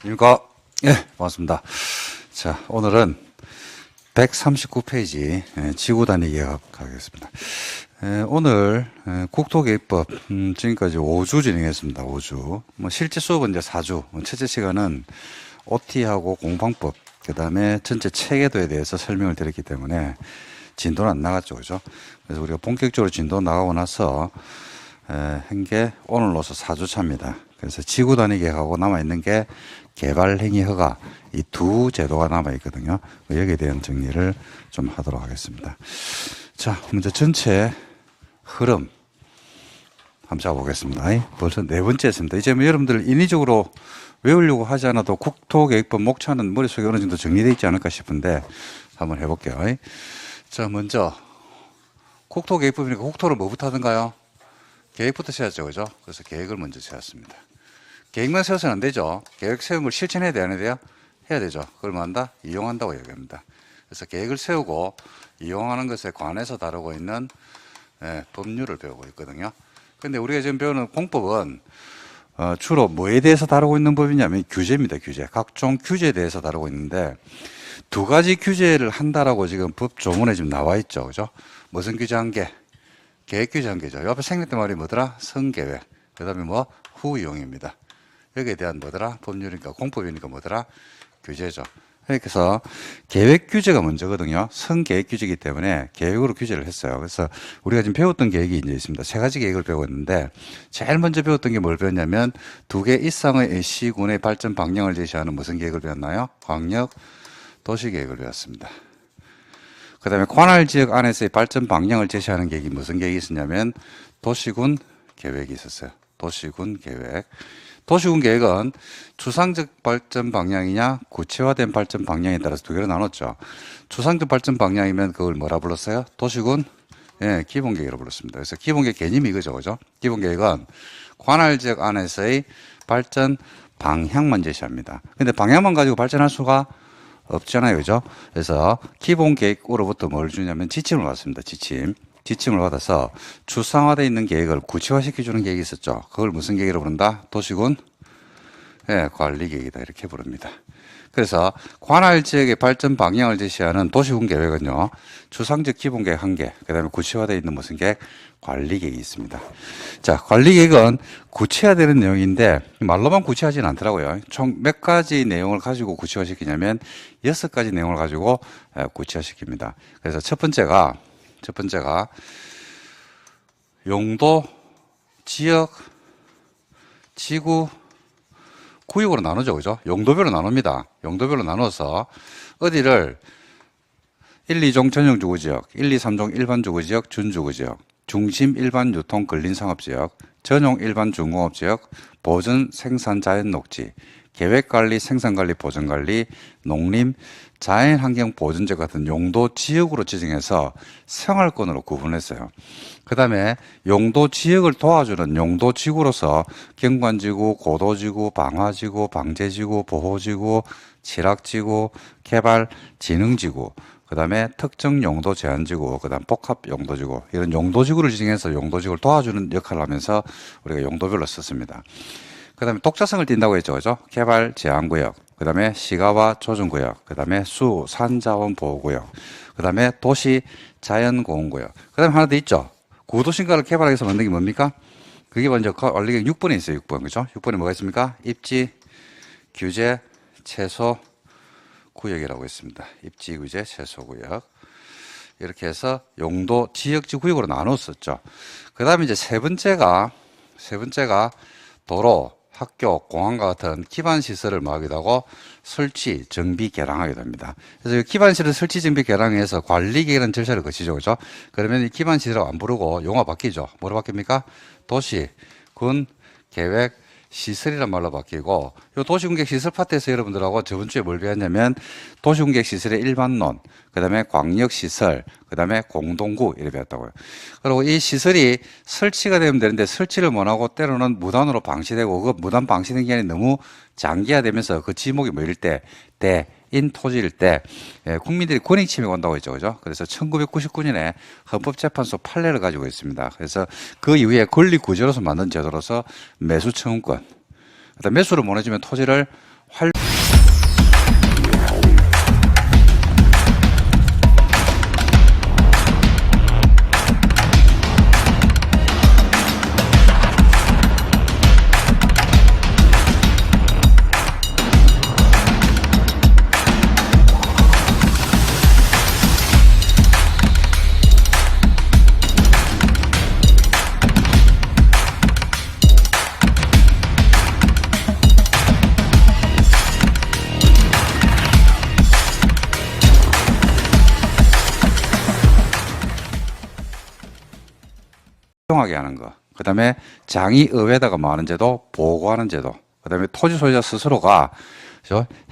안녕하십니까. 예, 반갑습니다. 자, 오늘은 139페이지 지구 단위 계획 하겠습니다. 오늘 국토계획법 지금까지 5주 진행했습니다. 5주. 실제 수업은 이제 4주. 첫째 시간은 OT하고 공방법, 그 다음에 전체 체계도에 대해서 설명을 드렸기 때문에 진도는 안 나갔죠, 그죠? 그래서 우리가 본격적으로 진도 나가고 나서 한 게 오늘로서 4주 차입니다. 그래서 지구 단위 계획하고 남아있는 게 개발 행위 허가, 이 두 제도가 남아있거든요. 여기에 대한 정리를 좀 하도록 하겠습니다. 자, 먼저 전체 흐름 한번 잡아보겠습니다. 벌써 네 번째였습니다. 이제 뭐 여러분들 인위적으로 외우려고 하지 않아도 국토계획법 목차는 머릿속에 어느 정도 정리되어 있지 않을까 싶은데 한번 해볼게요. 자, 먼저 국토계획법이니까 국토를 뭐부터 하던가요? 계획부터 세웠죠, 그죠? 그래서 계획을 먼저 세웠습니다. 계획만 세워서는 안 되죠. 계획 세운 걸 실천해야 돼, 안 해야 돼요? 해야 되죠. 그걸 뭐 한다? 이용한다고 얘기합니다. 그래서 계획을 세우고 이용하는 것에 관해서 다루고 있는 법률을 배우고 있거든요. 근데 우리가 지금 배우는 공법은 주로 뭐에 대해서 다루고 있는 법이냐면 규제입니다, 규제. 각종 규제에 대해서 다루고 있는데 두 가지 규제를 한다라고 지금 법 조문에 지금 나와 있죠, 그죠? 무슨 규제 한 개? 계획 규제 한 개죠. 옆에 생략된 말이 뭐더라? 선계획. 그 다음에 뭐? 후이용입니다. 여기에 대한 뭐더라? 법률이니까, 공법이니까 뭐더라? 규제죠. 그래서 계획 규제가 먼저거든요. 선계획 규제이기 때문에 계획으로 규제를 했어요. 그래서 우리가 지금 배웠던 계획이 이제 있습니다. 세 가지 계획을 배우고 있는데 제일 먼저 배웠던 게 뭘 배웠냐면 두 개 이상의 시군의 발전 방향을 제시하는 무슨 계획을 배웠나요? 광역 도시계획을 배웠습니다. 그 다음에 관할 지역 안에서의 발전 방향을 제시하는 계획이 무슨 계획이 있었냐면 도시군 계획이 있었어요. 도시군 계획. 도시군 계획은 추상적 발전 방향이냐 구체화된 발전 방향에 따라서 두 개로 나눴죠. 추상적 발전 방향이면 그걸 뭐라 불렀어요? 도시군 기본계획으로 불렀습니다. 그래서 기본계획 개념이 이거죠, 그죠? 기본계획은 관할 지역 안에서의 발전 방향만 제시합니다. 근데 방향만 가지고 발전할 수가 없잖아요, 그죠? 그래서 기본계획으로부터 뭘 주냐면 지침을 받습니다. 지침을 받아서 추상화되어 있는 계획을 구체화시켜주는 계획이 있었죠. 그걸 무슨 계획으로 부른다? 도시군 관리계획이다, 이렇게 부릅니다. 그래서 관할 지역의 발전 방향을 제시하는 도시군 계획은요, 추상적 기본계획 한 개, 그 다음에 구체화되어 있는 무슨 계획? 관리계획이 있습니다. 자, 관리계획은 구체화되는 내용인데 말로만 구체하지는 않더라고요. 총 몇 가지 내용을 가지고 구체화시키냐면 6가지 내용을 가지고 구체화시킵니다. 그래서 첫 번째가 용도, 지역, 지구, 구역으로 나누죠, 그죠? 용도별로 나눕니다. 용도별로 나눠서 어디를 1, 2종 전용주거지역, 1, 2, 3종 일반주거지역, 준주거지역, 중심 일반 유통 근린상업지역, 전용 일반 중공업지역, 보전 생산 자연녹지, 계획관리, 생산관리, 보전관리, 농림, 자연환경 보전제 같은 용도 지역으로 지정해서 생활권으로 구분했어요. 그 다음에 용도 지역을 도와주는 용도 지구로서 경관지구, 고도지구, 방화지구, 방제지구, 보호지구, 칠학지구, 개발, 진흥지구, 그 다음에 특정 용도 제한지구, 그 다음 복합 용도지구, 이런 용도지구를 지정해서 용도지구를 도와주는 역할을 하면서 우리가 용도별로 썼습니다. 그 다음에 독자성을 띈다고 했죠, 그죠? 개발 제한구역, 그 다음에 시가와 조정구역, 그 다음에 수, 산자원 보호구역, 그 다음에 도시 자연공원구역, 그 다음에 하나 더 있죠? 구도심가를 개발하기 위해서 만든 게 뭡니까? 그게 먼저 원리계 6번에 있어요, 6번. 그죠? 6번에 뭐가 있습니까? 입지, 규제, 최소, 구역이라고 있습니다. 입지, 규제, 최소, 구역. 이렇게 해서 용도, 지역지, 구역으로 나눴었죠. 그 다음에 이제 세 번째가 도로, 학교, 공항과 같은 기반시설을 뭐하기도 하고 설치, 정비, 개량하기도 합니다. 그래서 기반시설 설치, 정비, 개량해서 관리계획이라는 절차를 거치죠, 그죠? 그러면 이 기반시설을 안 부르고 용어 바뀌죠. 뭐로 바뀝니까? 도시, 군, 계획, 시설이란 말로 바뀌고, 이 도시군계획 시설 파트에서 여러분들하고 저번 주에 뭘 배웠냐면 도시군계획 시설의 일반론, 그 다음에 광역시설, 그 다음에 공동구 이렇게 배웠다고요. 그리고 이 시설이 설치가 되면 되는데 설치를 못하고 때로는 무단으로 방치되고 그 무단 방치된 기간이 너무 장기화되면서 그 지목이 뭐일 때, 인 토지일 때 국민들이 권익 침해가 온다고 했죠, 그죠? 그래서 1999년에 헌법재판소 판례를 가지고 있습니다. 그래서 그 이후에 권리 구제로서 만든 제도로서 매수청구권, 그다음 매수를 못 해주면 토지를 활용하게 하는 거, 그 다음에 장의업에다가 뭐 하는 제도, 보고하는 제도, 그 다음에 토지 소유자 스스로가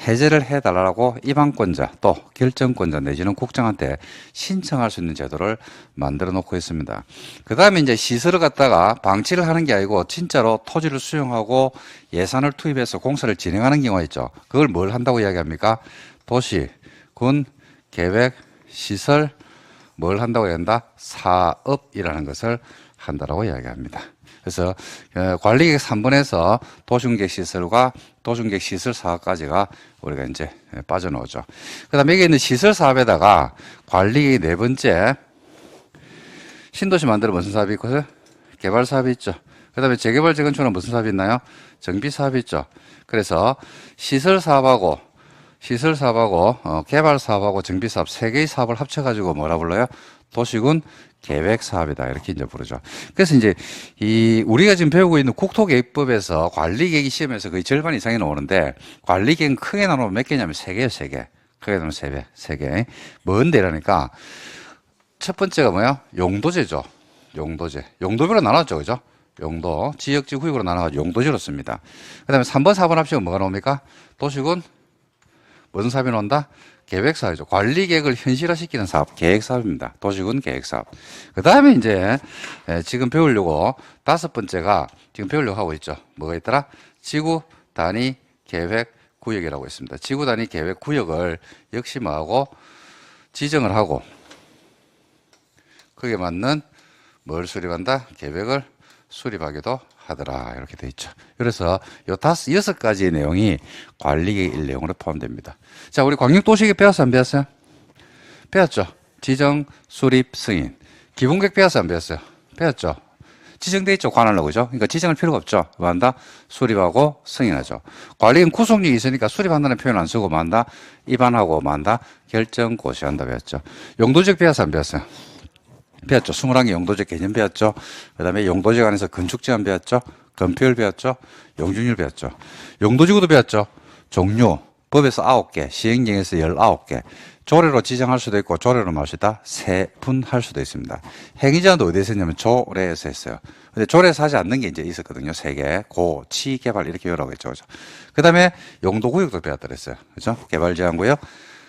해제를 해달라고 입안권자 또 결정권자 내지는 국장한테 신청할 수 있는 제도를 만들어 놓고 있습니다. 그 다음에 이제 시설을 갖다가 방치를 하는 게 아니고 진짜로 토지를 수용하고 예산을 투입해서 공사를 진행하는 경우가 있죠. 그걸 뭘 한다고 이야기합니까? 도시, 군, 계획, 시설, 뭘 한다고 한다? 사업이라는 것을 한다라고 이야기합니다. 그래서 관리계획 3번에서 도시공객 시설과 도시공객 시설 사업까지가 우리가 이제 빠져나오죠. 그 다음에 여기 있는 시설 사업에다가 관리계획 네 번째 신도시 만들어 무슨 사업이 있고 개발 사업이 있죠. 그 다음에 재개발 재건축은 무슨 사업이 있나요? 정비 사업이 있죠. 그래서 시설 사업하고 개발 사업하고 정비 사업 세 개의 사업을 합쳐가지고 뭐라 불러요? 도시군 계획 사업이다 이렇게 이제 부르죠. 그래서 이제 우리가 지금 배우고 있는 국토계획법에서 관리계획이 시험에서 거의 절반 이상이 나오는데 관리계획은 크게 나누면 몇 개냐면 세 개예요, 세 개. 크게 나누면 세 개. 뭔데 이러니까 첫 번째가 뭐야? 용도제죠. 용도제. 용도별로 나눴죠, 그죠? 용도, 지역지 구역으로 나눠가지고 용도제로 씁니다. 그 다음에 3번, 4번 합치면 뭐가 나옵니까? 도시군 무슨 사업이 나온다? 계획사업이죠. 관리계획을 현실화시키는 사업, 계획사업입니다. 도시군 계획사업. 그 다음에 이제 지금 배우려고 다섯 번째가 지금 배우려고 하고 있죠. 뭐가 있더라? 지구 단위 계획 구역이라고 있습니다. 지구 단위 계획 구역을 역시 뭐하고 지정을 하고 그게 맞는 뭘 수립한다? 계획을 수립하기도 하더라. 이렇게 돼 있죠. 그래서 요 여섯 가지의 내용이 관리계획 1내용으로 포함됩니다. 자, 우리 광역도시계획 배웠어요? 안 배웠어요? 배웠죠? 지정, 수립, 승인. 기본계획 배웠어요? 안 배웠어요? 배웠죠? 지정돼 있죠? 관할로, 그죠? 그러니까 지정할 필요가 없죠. 뭐 한다? 수립하고 승인하죠. 관리계획 구속력이 있으니까 수립한다는 표현 안 쓰고 뭐 한다? 입안하고 뭐 한다? 결정, 고시한다 배웠죠. 용도적 배웠어요? 안 배웠어요? 배웠죠. 21개 용도적 개념 배웠죠. 그 다음에 용도적 안에서 건축제한 배웠죠. 건폐율 배웠죠. 용적률 배웠죠. 용도지구도 배웠죠. 종류, 법에서 9개, 시행령에서 19개. 조례로 지정할 수도 있고 조례로 말시다 세분할 수도 있습니다. 행위제한도 어디에서 했냐면 조례에서 했어요. 근데 조례에서 하지 않는 게 이제 있었거든요. 3개. 고, 치, 개발 이렇게 배우라고 했죠. 그죠? 그 다음에 용도구역도 배웠다 그랬어요. 그죠? 개발제한구역,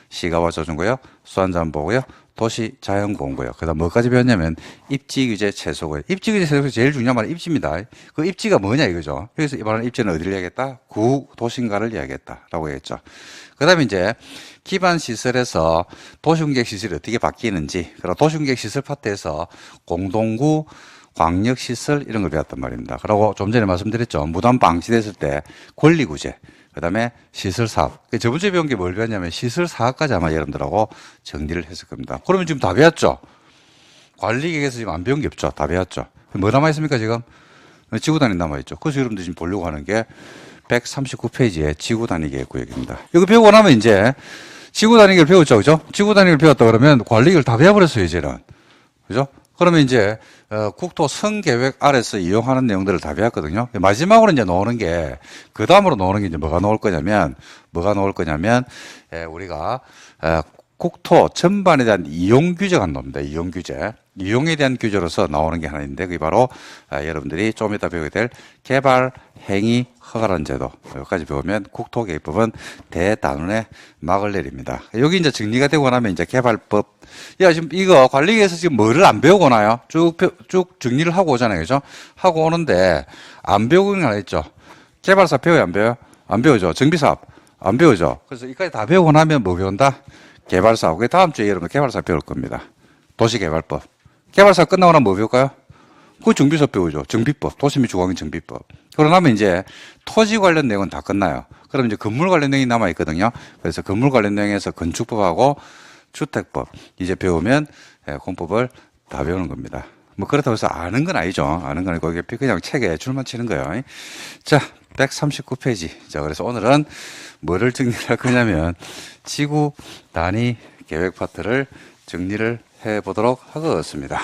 시가와 조정구역, 수안자원보호구역, 도시 자연보호구역. 그 다음 뭐까지 배웠냐면 입지규제 최소구역. 입지규제 최소구역 제일 중요한 말은 입지입니다. 그 입지가 뭐냐 이거죠. 여기서 말하는 입지는 어디를 이야기했다? 구도심가를 이야기했다라고 했죠. 그 다음에 이제 기반시설에서 도시공객시설이 어떻게 바뀌는지, 그리고 도시공객시설 파트에서 공동구, 광역시설 이런 걸 배웠단 말입니다. 그리고 좀 전에 말씀드렸죠. 무단 방치됐을 때 권리구제, 그 다음에 시설사업. 저번주에 배운 게 뭘 배웠냐면 시설사업까지 아마 여러분들하고 정리를 했을 겁니다. 그러면 지금 다 배웠죠? 관리계획에서 지금 안 배운 게 없죠? 다 배웠죠? 뭐 남아있습니까 지금? 지구단위 남아있죠. 그래서 여러분들 지금 보려고 하는 게 139페이지의 지구단위 계획구역입니다. 이거 배우고 나면 이제 지구단위계를 배웠죠, 그죠? 지구단위계를 배웠다 그러면 관리계획을 다 배워버렸어요, 이제는. 그죠? 그러면 이제 국토 성계획 아래서 이용하는 내용들을 다 배웠거든요. 마지막으로 이제 나오는 게, 그 다음으로 나오는 게 이제 뭐가 나올 거냐면 우리가 국토 전반에 대한 이용 규제가 나옵니다. 이용 규제. 이용에 대한 규제로서 나오는 게 하나 있는데, 그게 바로 여러분들이 좀 이따 배우게 될 개발 행위 허가라는 제도. 여기까지 배우면 국토계획법은 대단원의 막을 내립니다. 여기 이제 정리가 되고 나면 이제 개발법. 야, 지금 이거 관리계에서 지금 뭐를 안 배우고 나요? 쭉 정리를 하고 오잖아요. 그죠? 하고 오는데 안 배우고 있는 거 하나 있죠? 개발사업 배워요? 안 배워요? 안 배우죠. 정비사업 안 배우죠. 그래서 이까지 다 배우고 나면 뭐 배운다? 개발사업. 그 다음 주에 여러분 개발사업 배울 겁니다. 도시개발법. 개발사업 끝나고 나면 뭐 배울까요? 그 정비법 배우죠. 정비법, 도시및 주거환경 정비법. 그러고 나면 이제 토지 관련 내용은 다 끝나요. 그럼 이제 건물 관련 내용이 남아 있거든요. 그래서 건물 관련 내용에서 건축법하고 주택법 이제 배우면 공법을 다 배우는 겁니다. 뭐 그렇다고 해서 아는 건 아니죠. 아는 건 아니고 그냥 책에 줄만 치는 거예요. 자, 139페이지. 자, 그래서 오늘은 뭐를 정리를 할 거냐면 지구 단위 계획 파트를 정리를 해 보도록 하겠습니다.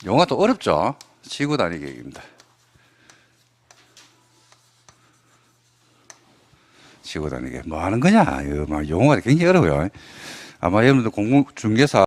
용어가 또 어렵죠. 지구 단위 계획입니다. 지구 단위 계획 뭐 하는 거냐? 이거 막 용어가 굉장히 어려워요. 아마 여러분들 공무 중개사